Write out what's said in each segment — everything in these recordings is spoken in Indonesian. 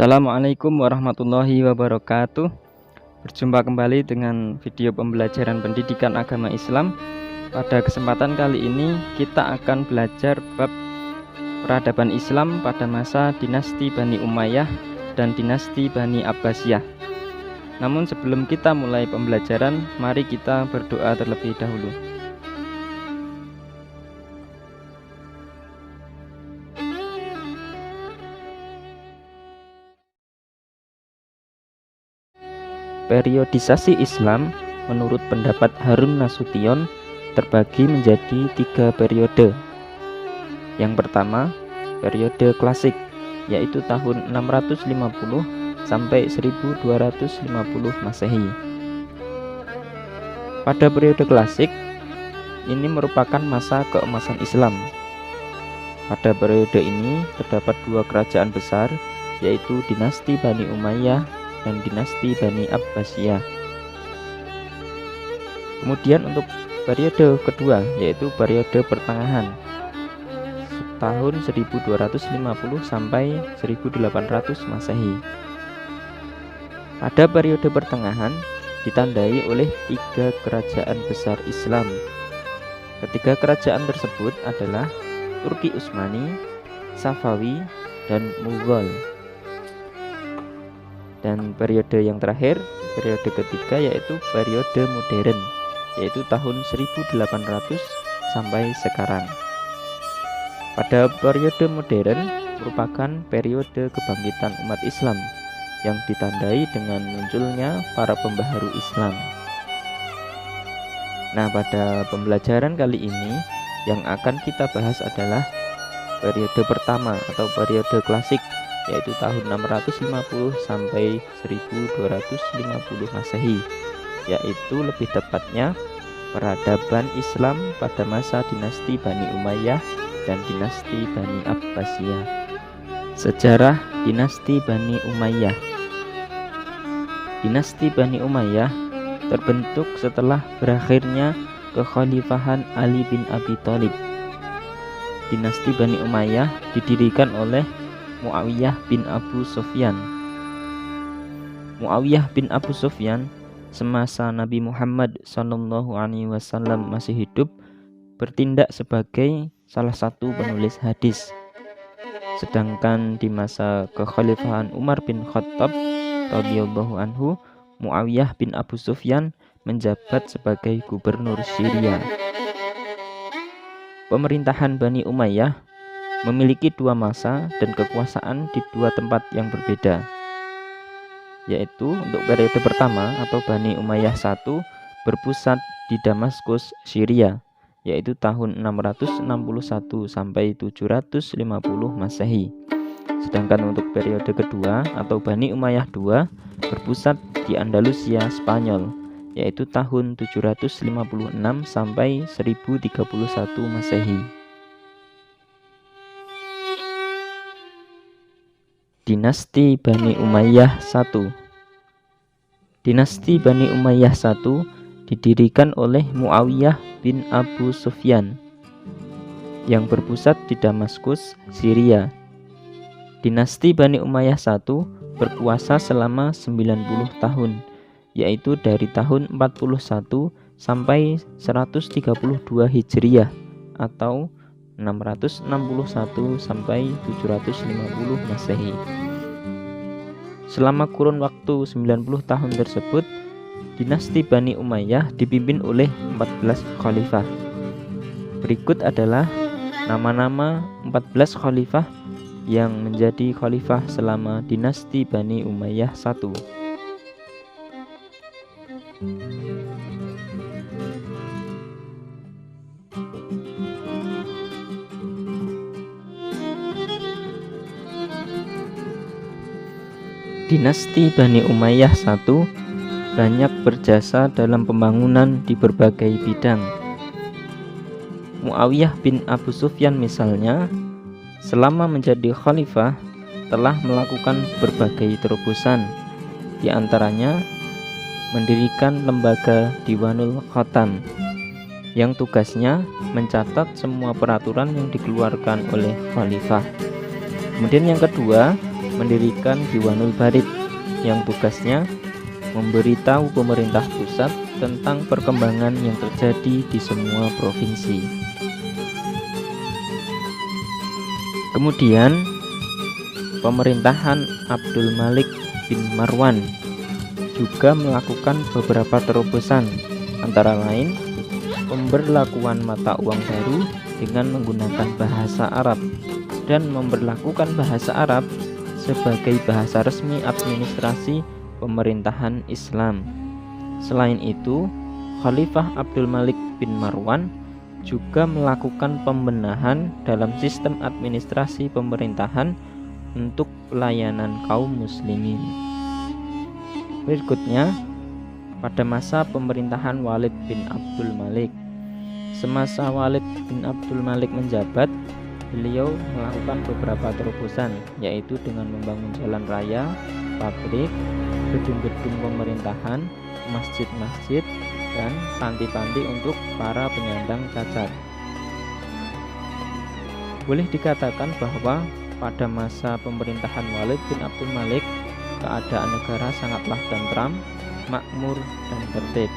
Assalamualaikum warahmatullahi wabarakatuh. Berjumpa kembali dengan video pembelajaran pendidikan agama Islam. Pada kesempatan kali ini kita akan belajar bab peradaban Islam pada masa dinasti Bani Umayyah dan dinasti Bani Abbasiyah. Namun sebelum kita mulai pembelajaran, mari kita berdoa terlebih dahulu. Periodisasi Islam menurut pendapat Harun Nasution terbagi menjadi 3 periode. Yang pertama, periode klasik, yaitu tahun 650 sampai 1250 Masehi. Pada periode klasik, ini merupakan masa keemasan Islam. Pada periode ini terdapat 2 kerajaan besar, yaitu dinasti Bani Umayyah dan dinasti Bani Abbasiyah. Kemudian untuk periode kedua, yaitu periode pertengahan, tahun 1250 sampai 1800 Masehi. Pada periode pertengahan ditandai oleh 3 kerajaan besar Islam. Ketiga kerajaan tersebut adalah Turki Utsmani, Safawi, dan Mughal. Dan periode yang terakhir, periode ketiga, yaitu periode modern, yaitu tahun 1800 sampai sekarang. Pada periode modern merupakan periode kebangkitan umat Islam yang ditandai dengan munculnya para pembaharu Islam. Nah, pada pembelajaran kali ini yang akan kita bahas adalah periode pertama atau periode klasik, yaitu tahun 650 sampai 1250 Masehi, yaitu lebih tepatnya peradaban Islam pada masa dinasti Bani Umayyah dan dinasti Bani Abbasiyah. Sejarah dinasti Bani Umayyah. Dinasti Bani Umayyah terbentuk setelah berakhirnya kekhalifahan Ali bin Abi Thalib. Dinasti Bani Umayyah didirikan oleh Muawiyah bin Abu Sufyan. Muawiyah bin Abu Sufyan semasa Nabi Muhammad SAW masih hidup bertindak sebagai salah satu penulis hadis. Sedangkan di masa kekhalifahan Umar bin Khattab radhiyallahu anhu, Muawiyah bin Abu Sufyan menjabat sebagai gubernur Syria. Pemerintahan Bani Umayyah memiliki 2 masa dan kekuasaan di 2 tempat yang berbeda, yaitu untuk periode pertama atau Bani Umayyah I berpusat di Damaskus, Syria, yaitu tahun 661 sampai 750 Masehi. Sedangkan untuk periode kedua atau Bani Umayyah II berpusat di Andalusia, Spanyol, yaitu tahun 756 sampai 1031 Masehi. Dinasti Bani Umayyah I. Dinasti Bani Umayyah I didirikan oleh Muawiyah bin Abu Sufyan yang berpusat di Damaskus, Syria. Dinasti Bani Umayyah I berkuasa selama 90 tahun, yaitu dari tahun 41 sampai 132 Hijriah atau 661 sampai 750 Masehi. Selama kurun waktu 90 tahun tersebut, dinasti Bani Umayyah dipimpin oleh 14 khalifah. Berikut adalah nama-nama 14 khalifah yang menjadi khalifah selama dinasti Bani Umayyah I. Dinasti Bani Umayyah I banyak berjasa dalam pembangunan di berbagai bidang. Muawiyah bin Abu Sufyan misalnya, selama menjadi khalifah telah melakukan berbagai terobosan, di antaranya mendirikan lembaga Diwanul Khatam yang tugasnya mencatat semua peraturan yang dikeluarkan oleh khalifah. Kemudian yang kedua, mendirikan Diwanul Barid yang tugasnya memberitahu pemerintah pusat tentang perkembangan yang terjadi di semua provinsi. Kemudian pemerintahan Abdul Malik bin Marwan juga melakukan beberapa terobosan, antara lain pemberlakuan mata uang baru dengan menggunakan bahasa Arab dan memberlakukan bahasa Arab sebagai bahasa resmi administrasi pemerintahan Islam. Selain itu, Khalifah Abdul Malik bin Marwan juga melakukan pembenahan dalam sistem administrasi pemerintahan untuk pelayanan kaum muslimin. Berikutnya, pada masa pemerintahan Walid bin Abdul Malik. Semasa Walid bin Abdul Malik menjabat, beliau melakukan beberapa terobosan, yaitu dengan membangun jalan raya, pabrik, gedung-gedung pemerintahan, masjid-masjid, dan panti-panti untuk para penyandang cacat. Boleh dikatakan bahwa pada masa pemerintahan Walid bin Abdul Malik, keadaan negara sangatlah tentram, makmur, dan tertib.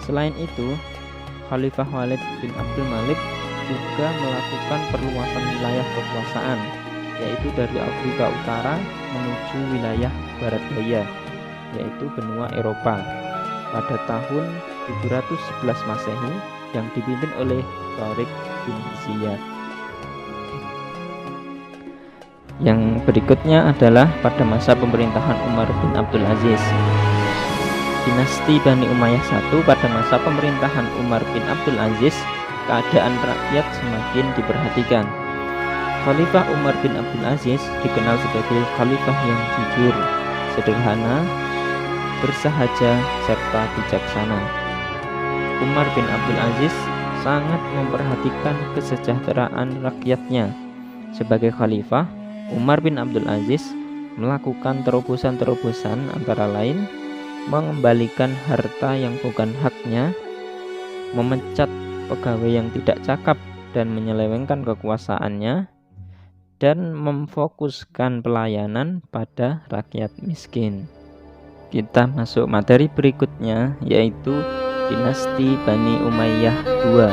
Selain itu, Khalifah Walid bin Abdul Malik juga melakukan perluasan wilayah kekuasaan, yaitu dari Afrika Utara menuju wilayah Barat Daya, yaitu benua Eropa, pada tahun 711 Masehi yang dipimpin oleh Tariq bin Ziyad. Yang berikutnya adalah pada masa pemerintahan Umar bin Abdul Aziz. Dinasti Bani Umayyah I. Pada masa pemerintahan Umar bin Abdul Aziz, keadaan rakyat semakin diperhatikan. Khalifah Umar bin Abdul Aziz dikenal sebagai khalifah yang jujur, sederhana, bersahaja, serta bijaksana. Umar bin Abdul Aziz sangat memperhatikan kesejahteraan rakyatnya. Sebagai khalifah, Umar bin Abdul Aziz melakukan terobosan-terobosan, antara lain mengembalikan harta yang bukan haknya, memecat pegawai yang tidak cakap dan menyelewengkan kekuasaannya, dan memfokuskan pelayanan pada rakyat miskin. Kita masuk materi berikutnya, yaitu dinasti Bani Umayyah II.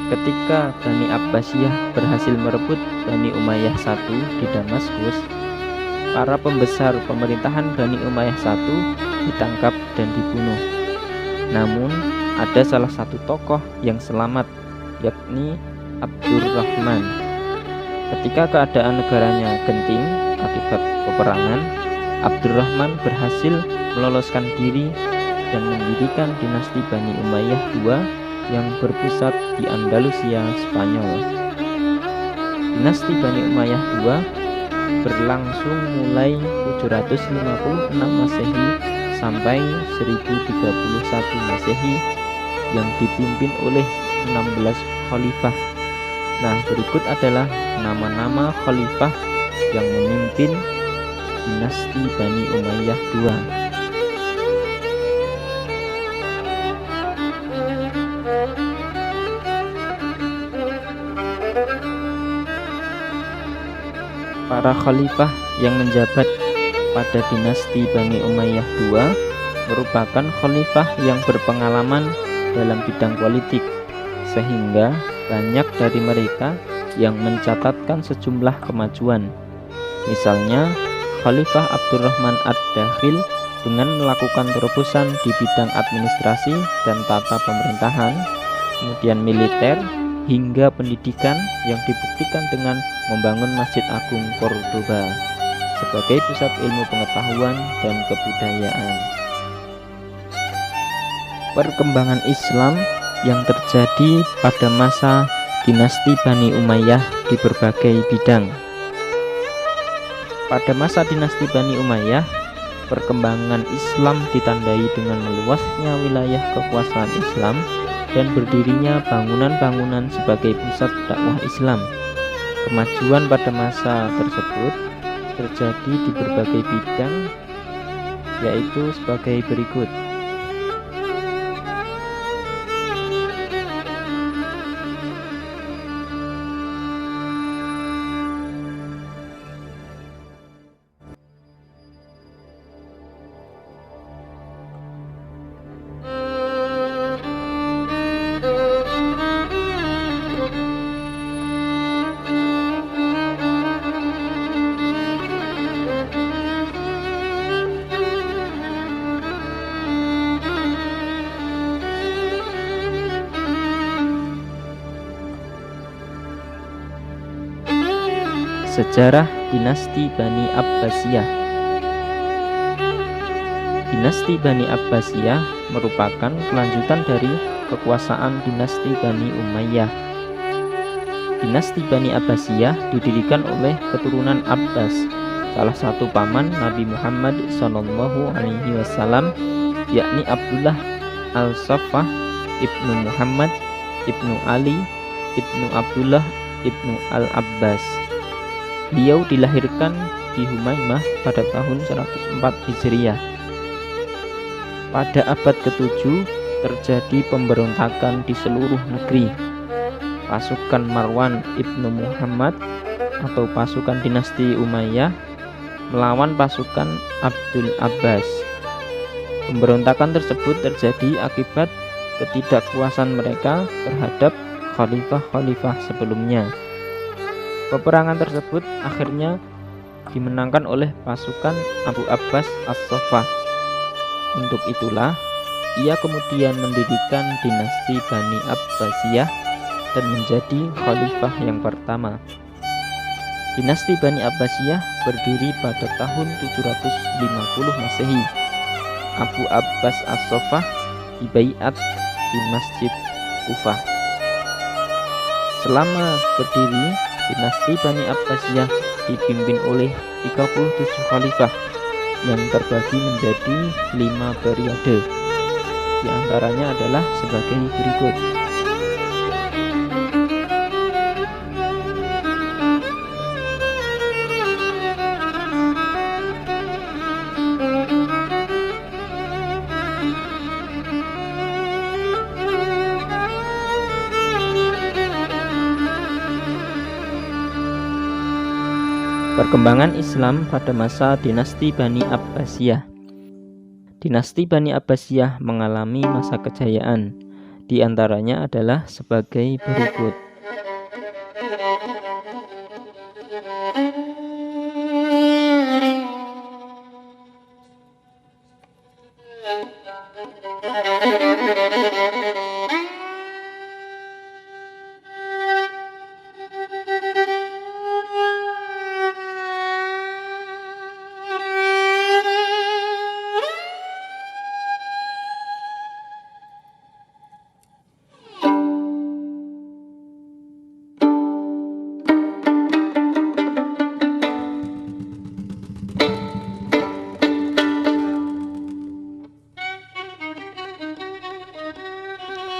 Ketika Bani Abbasiyah berhasil merebut Bani Umayyah I di Damaskus, para pembesar pemerintahan Bani Umayyah I ditangkap dan dibunuh. Namun, ada salah satu tokoh yang selamat, yakni Abdurrahman. Ketika keadaan negaranya genting akibat peperangan, Abdurrahman berhasil meloloskan diri dan mendirikan dinasti Bani Umayyah II yang berpusat di Andalusia, Spanyol. Dinasti Bani Umayyah II berlangsung mulai 756 Masehi sampai 1031 Masehi yang dipimpin oleh 16 khalifah. Nah, berikut adalah nama-nama khalifah yang memimpin dinasti Bani Umayyah II. Para khalifah yang menjabat pada dinasti Bani Umayyah II merupakan khalifah yang berpengalaman dalam bidang politik, sehingga banyak dari mereka yang mencatatkan sejumlah kemajuan. Misalnya, Khalifah Abdurrahman Ad-Dakhil dengan melakukan terobosan di bidang administrasi dan tata pemerintahan, kemudian militer, hingga pendidikan yang dibuktikan dengan membangun Masjid Agung Cordoba sebagai pusat ilmu pengetahuan dan kebudayaan. Perkembangan Islam yang terjadi pada masa dinasti Bani Umayyah di berbagai bidang. Pada masa dinasti Bani Umayyah, perkembangan Islam ditandai dengan meluasnya wilayah kekuasaan Islam dan berdirinya bangunan-bangunan sebagai pusat dakwah Islam. Kemajuan pada masa tersebut terjadi di berbagai bidang, yaitu sebagai berikut. Sejarah dinasti Bani Abbasiyah. Dinasti Bani Abbasiyah merupakan kelanjutan dari kekuasaan dinasti Bani Umayyah. Dinasti Bani Abbasiyah didirikan oleh keturunan Abbas, salah satu paman Nabi Muhammad SAW, yakni Abdullah al-Saffah ibnu Muhammad ibnu Ali ibnu Abdullah ibnu al-Abbas. Beliau dilahirkan di Humaimah pada tahun 104 Hijriah. Pada abad ke-7 terjadi pemberontakan di seluruh negeri. Pasukan Marwan ibnu Muhammad atau pasukan dinasti Umayyah melawan pasukan Abdul Abbas. Pemberontakan tersebut terjadi akibat ketidakpuasan mereka terhadap khalifah-khalifah sebelumnya. Peperangan tersebut akhirnya dimenangkan oleh pasukan Abu Abbas As-Saffah. Untuk itulah ia kemudian mendirikan dinasti Bani Abbasiyah dan menjadi khalifah yang pertama. Dinasti Bani Abbasiyah berdiri pada tahun 750 Masehi. Abu Abbas As-Saffah dibaiat di Masjid Kufah. Selama berdiri, dinasti Bani Abbasiyah dipimpin oleh 37 khalifah yang terbagi menjadi 5 periode. Di antaranya adalah sebagai berikut. Perkembangan Islam pada masa dinasti Bani Abbasiyah. Dinasti Bani Abbasiyah mengalami masa kejayaan. Di antaranya adalah sebagai berikut.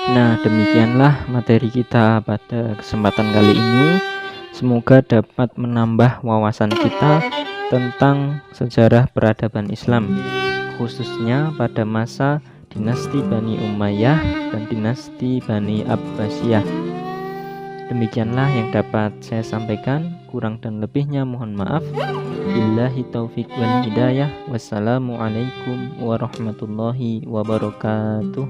Nah, demikianlah materi kita pada kesempatan kali ini. Semoga dapat menambah wawasan kita tentang sejarah peradaban Islam, khususnya pada masa dinasti Bani Umayyah dan dinasti Bani Abbasiyah. Demikianlah yang dapat saya sampaikan. Kurang dan lebihnya mohon maaf. Billahi taufiq wal hidayah. Wassalamualaikum warahmatullahi wabarakatuh.